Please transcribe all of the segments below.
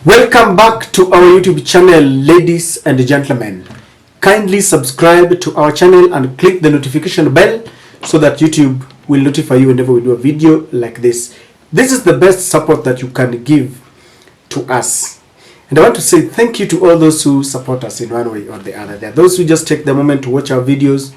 Welcome back to our YouTube channel, ladies and gentlemen. Kindly subscribe to our channel and click the notification bell so that YouTube will notify you whenever we do a video like this. This is the best support that you can give to us. And I want to say thank you to all those who support us in one way or the other. There are those who just take the moment to watch our videos,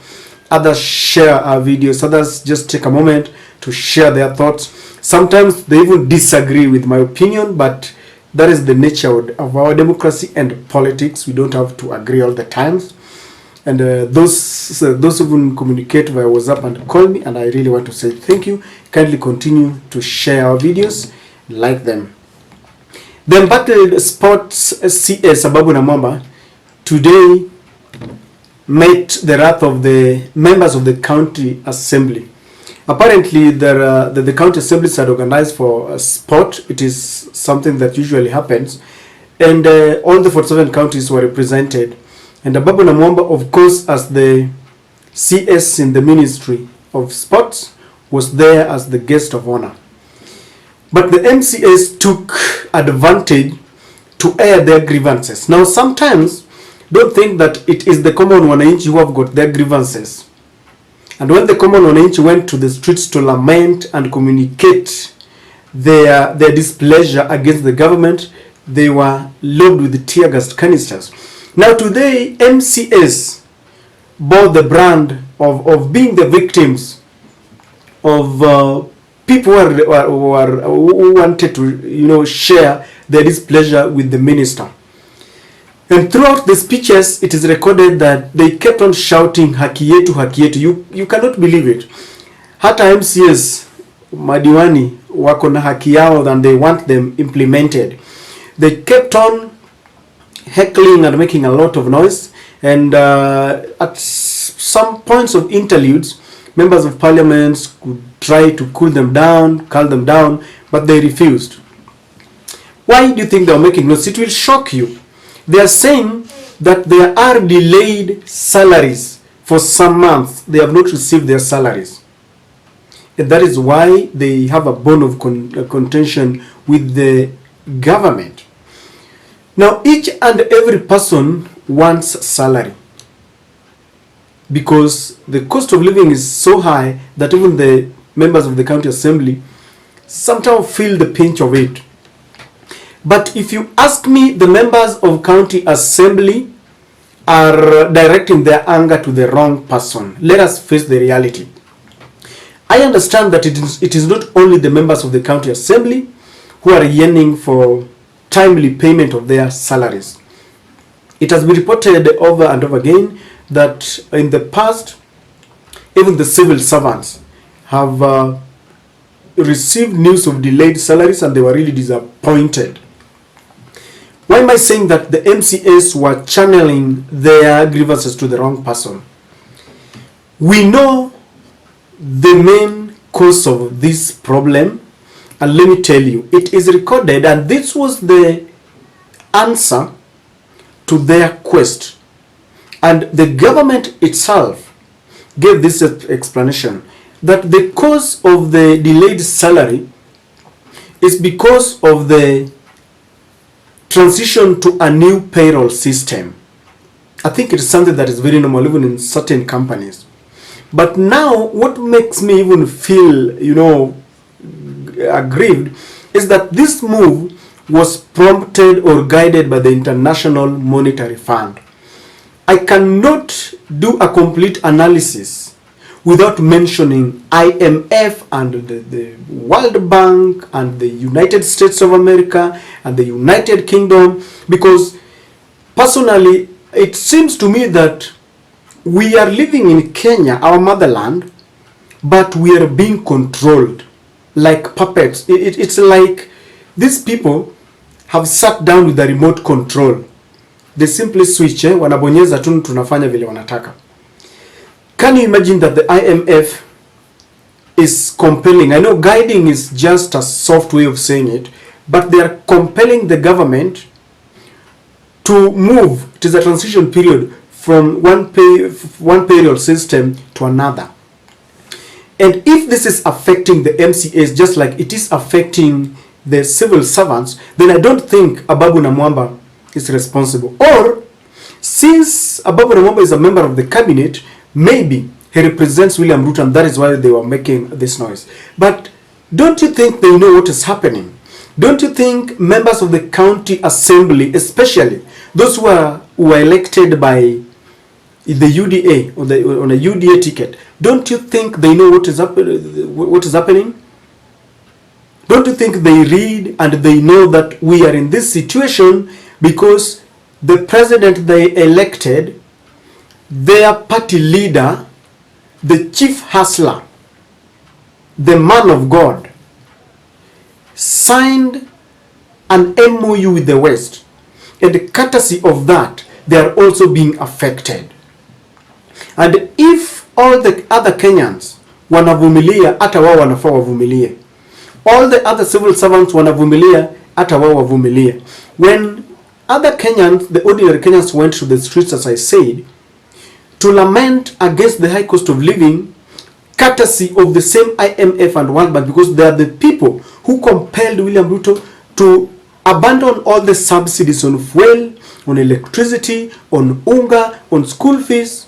others share our videos, others just take a moment to share their thoughts. Sometimes they even disagree with my opinion, but that is the nature of our democracy and politics. We don't have to agree all the times. And those who communicate via WhatsApp and call me, and I really want to say thank you. Kindly continue to share our videos, like them. The embattled sports CS Ababu Namwamba today met the wrath of the members of the county assembly. Apparently, the county assemblies had organized for a sport. It is something that usually happens, and all the 47 counties were represented. And Ababu Namwamba, of course, as the CS in the Ministry of Sports, was there as the guest of honor. But the MCAs took advantage to air their grievances. Now, sometimes, don't think that it is the common wananchi who have got their grievances. And when the common wananchi went to the streets to lament and communicate their displeasure against the government, they were loaded with tear gas canisters. Now today, MCAs bore the brand of being the victims of people who wanted to share their displeasure with the minister. And throughout the speeches, it is recorded that they kept on shouting, haki yetu, haki yetu. You cannot believe it. Hata MCAs, madiwani, wako na haki yao and they want them implemented. They kept on heckling and making a lot of noise. And at some points of interludes, members of parliament could try to calm them down, but they refused. Why do you think they are making noise? It will shock you. They are saying that there are delayed salaries for some months. They have not received their salaries. And that is why they have a bone of contention with the government. Now, each and every person wants salary, because the cost of living is so high that even the members of the county assembly sometimes feel the pinch of it. But if you ask me, the members of county assembly are directing their anger to the wrong person. Let us face the reality. I understand that it is not only the members of the county assembly who are yearning for timely payment of their salaries. It has been reported over and over again that in the past, even the civil servants have received news of delayed salaries and they were really disappointed. Why am I saying that the MCAs were channeling their grievances to the wrong person? We know the main cause of this problem, and let me tell you, it is recorded, and this was the answer to their quest. And the government itself gave this explanation, that the cause of the delayed salary is because of the transition to a new payroll system. I think it is something that is very normal even in certain companies. But now what makes me even feel, aggrieved is that this move was prompted or guided by the International Monetary Fund. I cannot do a complete analysis without mentioning IMF and the World Bank and the United States of America and the United Kingdom, because personally it seems to me that we are living in Kenya, our motherland, but we are being controlled like puppets. It's like these people have sat down with the remote control. They simply switch, wanabonyeza tu tunafanya vile wanataka. Can you imagine that the IMF is compelling? I know guiding is just a soft way of saying it, but they are compelling the government to move. It is a transition period from one payroll system to another. And if this is affecting the MCAs just like it is affecting the civil servants, then I don't think Ababu Namwamba is responsible. Or, since Ababu Namwamba is a member of the cabinet, maybe he represents William Ruto, and that is why they were making this noise. But don't you think they know what is happening? Don't you think members of the county assembly, especially those who are elected by the UDA or on a UDA ticket, don't you think they know what is happening? Don't you think they read and they know that we are in this situation because the president they elected, their party leader, the chief hustler, the man of God, signed an MOU with the West, and courtesy of that, they are also being affected. And if all the other Kenyans wanavumilia, hata wao wanafaa wavumilie. All the other civil servants wanavumilia, hata wao wavumilie. When other Kenyans, the ordinary Kenyans, went to the streets, as I said, to lament against the high cost of living, courtesy of the same IMF and World Bank, because they are the people who compelled William Ruto to abandon all the subsidies on fuel, on electricity, on unga, on school fees,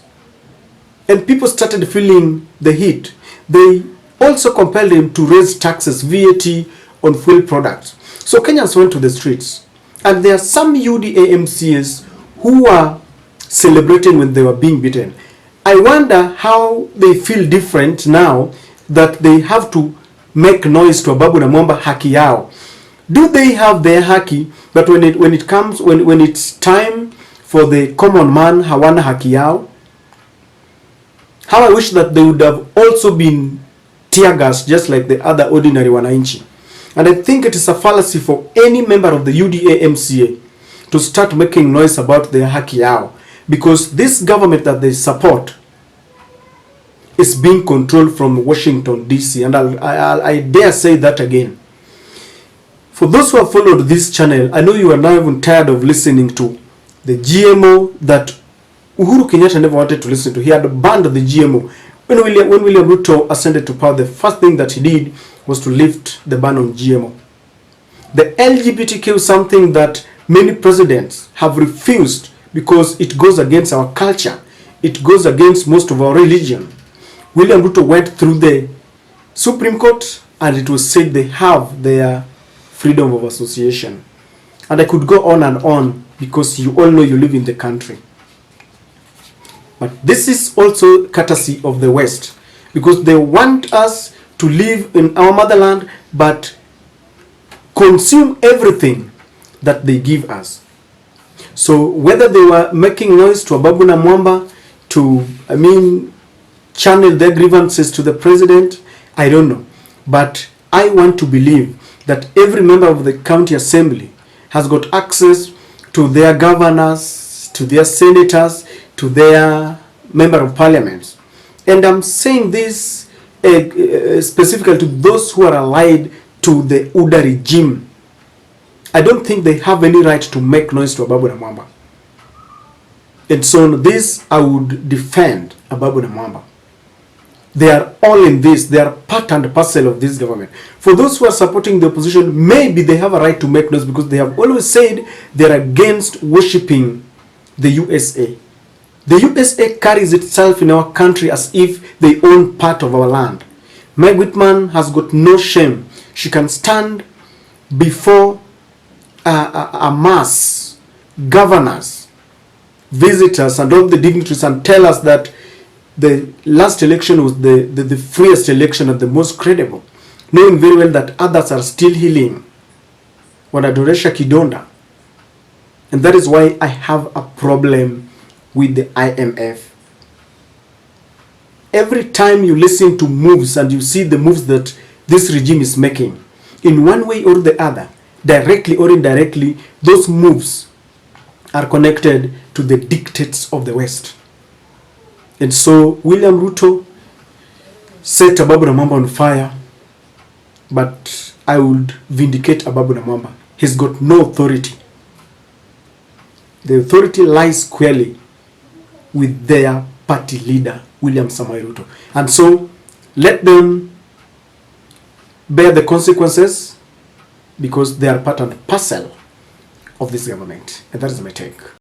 and people started feeling the heat. They also compelled him to raise taxes, VAT, on fuel products. So Kenyans went to the streets, and there are some UDA MCAs who are celebrating when they were being beaten. I wonder how they feel different now that they have to make noise to Ababu Namwamba haki yao. Do they have their haki, but when it's time for the common man, hawana haki yao? How I wish that they would have also been tear gas just like the other ordinary wananchi. And I think it is a fallacy for any member of the UDA MCA to start making noise about their haki yao, because this government that they support is being controlled from Washington DC, and I dare say that again. For those who have followed this channel, I know you are now even tired of listening to the GMO that Uhuru Kenyatta never wanted to listen to. He had banned the GMO. When William Ruto ascended to power, the first thing that he did was to lift the ban on GMO. The LGBTQ is something that many presidents have refused because it goes against our culture. It goes against most of our religion. William Ruto went through the Supreme Court, and it was said they have their freedom of association. And I could go on because you all know you live in the country. But this is also courtesy of the West, because they want us to live in our motherland but consume everything that they give us. So whether they were making noise to Ababu Namwamba to, channel their grievances to the president, I don't know. But I want to believe that every member of the county assembly has got access to their governors, to their senators, to their member of parliament. And I'm saying this specifically to those who are allied to the UDA regime. I don't think they have any right to make noise to Ababu Namwamba. And so on this, I would defend Ababu Namwamba. They are all in this. They are part and parcel of this government. For those who are supporting the opposition, maybe they have a right to make noise because they have always said they are against worshipping the USA. The USA carries itself in our country as if they own part of our land. Meg Whitman has got no shame. She can stand before a mass, governors, visitors, and all the dignitaries and tell us that the last election was the freest election and the most credible, knowing very well that others are still healing. Wanadoresha kidonda. And that is why I have a problem with the IMF. Every time you listen to moves and you see the moves that this regime is making, in one way or the other, directly or indirectly, those moves are connected to the dictates of the West. And so William Ruto set Ababu Namwamba on fire, but I would vindicate Ababu Namwamba. He's got no authority. The authority lies squarely with their party leader, William Samoei Ruto. And so let them bear the consequences. because they are part and parcel of this government. And that is my take.